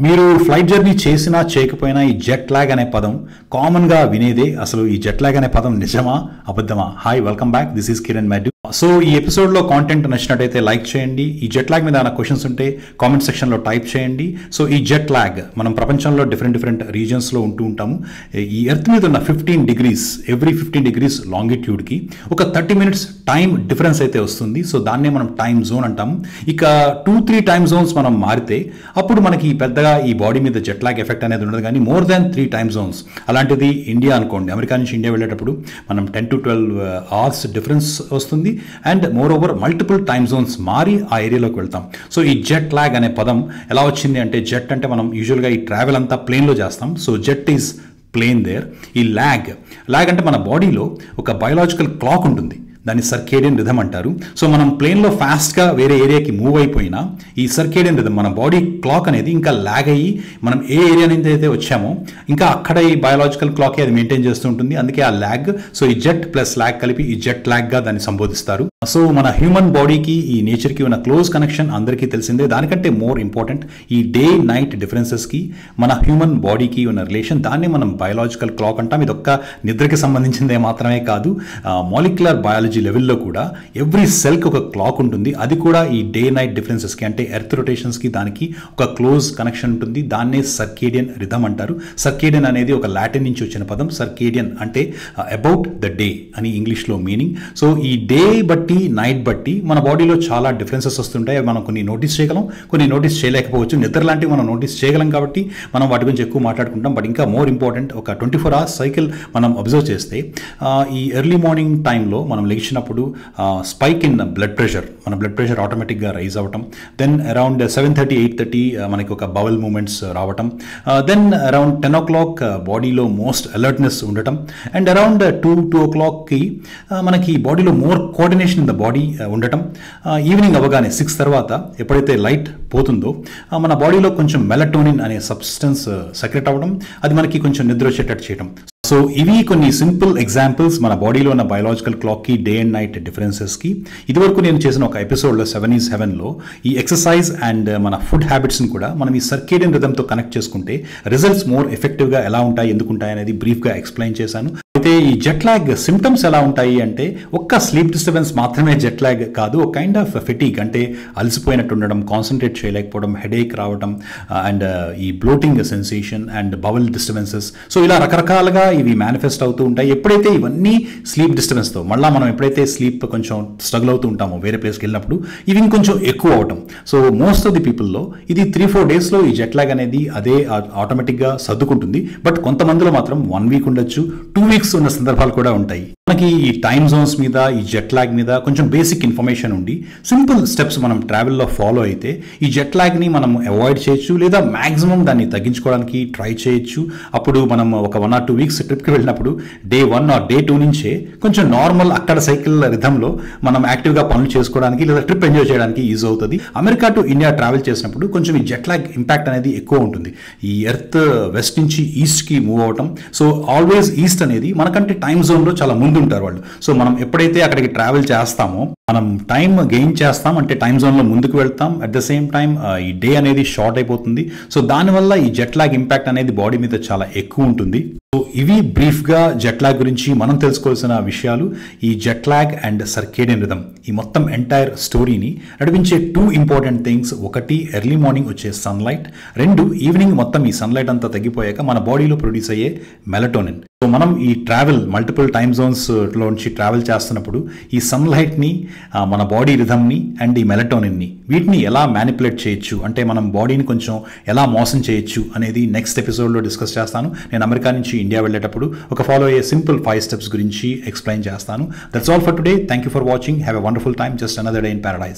మీరు flight journey చేసినా చేయకపోయినా ఈ జెట్ లాగ్ అనే పదం కామన్గా వినేదే. అసలు ఈ జెట్ లాగ్ అనే పదం నిజమా అబద్ధమా? Hi, welcome back. This is Kiran Matthew. So ఈ ఎపిసోడ్లో కాంటెంట్ నచ్చినట్టయితే లైక్ చేయండి. ఈ జెట్ లాగ్ మీద ఏమైనా క్వశ్చన్స్ ఉంటే కామెంట్ సెక్షన్లో టైప్ చేయండి. సో ఈ జెట్ లాగ్ మనం ప్రపంచంలో డిఫరెంట్ రీజన్స్లో ఉంటూ ఉంటాము. ఈ ఎర్త్ మీద ఉన్న 15 డిగ్రీస్, ఎవ్రీ 15 డిగ్రీస్ లాంగిట్యూడ్కి ఒక 30 మినిట్స్ టైం డిఫరెన్స్ అయితే వస్తుంది. సో దాన్నే మనం టైం జోన్ అంటాము. ఇక 2-3 టైమ్ జోన్స్ మనం మారితే అప్పుడు మనకి పెద్దగా ఈ బాడీ మీద జెట్ లాగ్ ఎఫెక్ట్ అనేది ఉండదు. కానీ మోర్ దాన్ 3 టైమ్ జోన్స్, అలాంటిది ఇండియా అనుకోండి, అమెరికా నుంచి ఇండియా వెళ్ళేటప్పుడు మనం 10 to 12 అవర్స్ డిఫరెన్స్ వస్తుంది. And more over multiple time Jones మారి ఆ ఏరియాలోకి వెళ్తాం. సో ఈ జెట్ లాగ్ అనే పదం ఎలా వచ్చింది అంటే, జెట్ అంటే మనం యూజువల్గా ఈ ట్రావెల్ అంతా ప్లేన్లో చేస్తాం. So jet is plane there. ఈ లాగ్ అంటే మన బాడీలో ఒక బయోలాజికల్ క్లాక్ ఉంటుంది, దాన్ని సర్కేడియన్ రిథమ్ అంటారు. సో మనం ప్లేన్లో ఫాస్ట్గా వేరే ఏరియాకి మూవ్ అయిపోయినా ఈ సర్కేడియన్ రిథమ్, మన బాడీ క్లాక్ అనేది ఇంకా లాగ్ అయ్యి మనం ఏ ఏరియా నుంచి అయితే వచ్చామో ఇంకా అక్కడ ఈ బయాలజికల్ క్లాక్ అది మెయింటైన్ చేస్తూ ఉంటుంది. అందుకే ఆ లాగ్. సో ఈ జెట్ ప్లస్ లాగ్ కలిపి ఈ జెట్ లాగ్గా దాన్ని సంబోధిస్తారు. సో మన హ్యూమన్ బాడీకి ఈ నేచర్కి ఉన్న క్లోజ్ కనెక్షన్ అందరికీ తెలిసిందే. దానికంటే మోర్ ఇంపార్టెంట్ ఈ డే నైట్ డిఫరెన్సెస్కి మన హ్యూమన్ బాడీకి ఉన్న రిలేషన్, దాన్ని మనం బయాలజికల్ క్లాక్ అంటాం. ఇది ఒక్క నిద్రకి సంబంధించిందే మాత్రమే కాదు, మాలిక్యులర్ బయాలజీ లెవెల్లో కూడా ఎవ్రీ సెల్కి ఒక క్లాక్ ఉంటుంది. అది కూడా ఈ డే నైట్ డిఫరెన్సెస్కి, అంటే ఎర్త్ రొటేషన్స్కి దానికి ఒక క్లోజ్ కనెక్షన్ ఉంటుంది. దాన్నే సర్కేడియన్ రిథమ్ అంటారు. సర్కేడియన్ అనేది ఒక లాటిన్ నుంచి వచ్చిన పదం. సర్కేడియన్ అంటే అబౌట్ ద డే అని ఇంగ్లీష్లో మీనింగ్. సో ఈ డే బట్టి నైట్ బట్టి మన బాడీలో చాలా డిఫరెన్సెస్ వస్తుంటాయి. మనం కొన్ని నోటీస్ చేయగలం, కొన్ని నోటీస్ చేయలేకపోవచ్చు. నిద్ర లాంటివి మనం నోటీస్ చేయగలం కాబట్టి మనం వాటి గురించి ఎక్కువ మాట్లాడుకుంటాం. బట్ ఇంకా మోర్ ఇంపార్టెంట్, ఒక 24 hours సైకిల్ మనం అబ్జర్వ్ చేస్తే ఈ ఎర్లీ మార్నింగ్ టైంలో మనం లేచినప్పుడు స్పైక్ ఇన్ బ్లడ్ ప్రెషర్, మన బ్లడ్ ప్రెషర్ ఆటోమేటిక్గా రైజ్ అవ్వటం. దెన్ అరౌండ్ 7:30-8:30 మనకి ఒక బవల్ మూమెంట్స్ రావటం. దెన్ అరౌండ్ 10 o'clock బాడీలో మోస్ట్ అలర్ట్నెస్ ఉండటం. అండ్ అరౌండ్ 2 o'clockకి మనకి బాడీలో more coordination in the body ఉండటం. ఈవినింగ్ అవ్వగానే 6 తర్వాత ఎప్పుడైతే లైట్ పోతుందో మన బాడీలో కొంచెం మెలటోనిన్ అనే సబ్స్టెన్స్ సెక్రెట్ అవ్వడం, అది మనకి కొంచెం నిద్ర వచ్చేటట్టు చేయడం. సో ఇవి కొన్ని సింపుల్ ఎగ్జాంపుల్స్ మన బాడీలో ఉన్న బయాలజికల్ క్లాక్కి, డే అండ్ నైట్ డిఫరెన్సెస్కి. ఇదివరకు నేను చేసిన ఒక ఎపిసోడ్లో 7 is Heavenలో ఈ ఎక్సర్సైజ్ అండ్ మన ఫుడ్ హ్యాబిట్స్ని కూడా మనం ఈ సర్కేడియన్ రిథమ్తో కనెక్ట్ చేసుకుంటే రిజల్ట్స్ మోర్ ఎఫెక్టివ్గా ఎలా ఉంటాయి, ఎందుకు ఉంటాయి అనేది బ్రీఫ్గా ఎక్స్ప్లెయిన్ చేశాను. అయితే ఈ జెట్ లాగ్ సిమ్టమ్స్ ఎలా ఉంటాయి అంటే, ఒక్క స్లీప్ డిస్టర్బెన్స్ మాత్రమే జెట్ లాగ్ కాదు. ఒక కైండ్ ఆఫ్ ఫెటిగ్, అంటే అలసిపోయినట్టు ఉండడం, కాన్సన్ట్రేట్ చేయలేకపోవడం, హెడేక్ రావడం, అండ్ ఈ bloating sensation and bowel disturbances. So ఇలా రకరకాలుగా ఇవి మేనిఫెస్ట్ అవుతూ ఉంటాయి. ఎప్పుడైతే ఇవన్నీ స్లీప్ డిస్టర్బెన్స్తో, మళ్ళీ మనం ఎప్పుడైతే స్లీప్ కొంచెం స్ట్రగుల్ అవుతూ ఉంటామో వేరే ప్లేస్కి వెళ్ళినప్పుడు, ఇవి ఇంకొంచెం ఎక్కువ అవటం. సో మోస్ట్ ఆఫ్ ది పీపుల్లో ఇది 3-4 డేస్లో ఈ జెట్ లాగ్ అనేది అదే ఆటోమేటిక్గా సర్దుకుంటుంది. బట్ కొంతమందిలో మాత్రం 1 week ఉండొచ్చు, 2 weeks ఉన్న సందర్భాలు కూడా ఉంటాయి. మనకి ఈ టైమ్ జోన్స్ మీద, ఈ జెట్ లాగ్ మీద కొంచెం బేసిక్ ఇన్ఫర్మేషన్ ఉండి సింపుల్ స్టెప్స్ మనం ట్రావెల్లో ఫాలో అయితే ఈ జెట్ లాగ్ని మనం అవాయిడ్ చేయొచ్చు, లేదా మ్యాక్సిమం దాన్ని తగ్గించుకోవడానికి ట్రై చేయొచ్చు. అప్పుడు మనం ఒక 1 or 2 weeks ట్రిప్కి వెళ్ళినప్పుడు డే 1 or day 2 నుంచే కొంచెం నార్మల్ అక్కడ సైకిల్ రిథంలో మనం యాక్టివ్గా పనులు చేసుకోవడానికి లేదా ట్రిప్ ఎంజాయ్ చేయడానికి ఈజీ అవుతుంది. అమెరికా టు ఇండియా ట్రావెల్ చేసినప్పుడు కొంచెం ఈ జెట్ లాగ్ ఇంపాక్ట్ అనేది ఎక్కువ ఉంటుంది. ఈ ఎర్త్ వెస్ట్ నుంచి ఈస్ట్కి మూవ్ అవటం. సో ఆల్వేస్ ఈస్ట్ అనేది మనకంటే టైమ్ జోన్లో చాలా ముందు ఉంటారు వాళ్ళు. సో మనం ఎప్పుడైతే అక్కడికి ట్రావెల్ చేస్తామో మనం టైం గెయిన్ చేస్తాం, అంటే టైమ్ జోన్లో ముందుకు వెళ్తాం. అట్ ద సేమ్ టైం ఈ డే అనేది షార్ట్ అయిపోతుంది. సో దానివల్ల ఈ జెట్ లాగ్ ఇంపాక్ట్ అనేది బాడీ మీద చాలా ఎక్కువ ఉంటుంది. సో ఇవి బ్రీఫ్గా జెట్ లాగ్ గురించి మనం తెలుసుకోవాల్సిన విషయాలు. ఈ jet lag and circadian rhythm, ఈ మొత్తం ఎంటైర్ స్టోరీని నడిపించే 2 ఇంపార్టెంట్ థింగ్స్. ఒకటి ఎర్లీ మార్నింగ్ వచ్చే సన్లైట్, 2 ఈవినింగ్ మొత్తం ఈ సన్లైట్ అంతా తగ్గిపోయాక మన బాడీలో ప్రొడ్యూస్ అయ్యే మెలటోనిన్. సో మనం ఈ ట్రావెల్ మల్టిపుల్ టైమ్ జోన్స్లో నుంచి ట్రావెల్ చేస్తున్నప్పుడు ఈ సన్లైట్ని, మన బాడీ రిథమ్ని అండ్ ఈ మెలటోనిన్ని, వీటిని ఎలా మ్యానిపులేట్ చేయొచ్చు, అంటే మనం బాడీని కొంచెం ఎలా మోసం చేయొచ్చు అనేది నెక్స్ట్ ఎపిసోడ్లో డిస్కస్ చేస్తాను. నేను అమెరికా నుంచి ఇండియా వెళ్ళేటప్పుడు ఒక ఫాలో అయ్యే సింపుల్ 5 steps గురించి ఎక్స్ప్లెయిన్ చేస్తాను. That's all for today. Thank you for watching. Have a wonderful time. Just another day in paradise.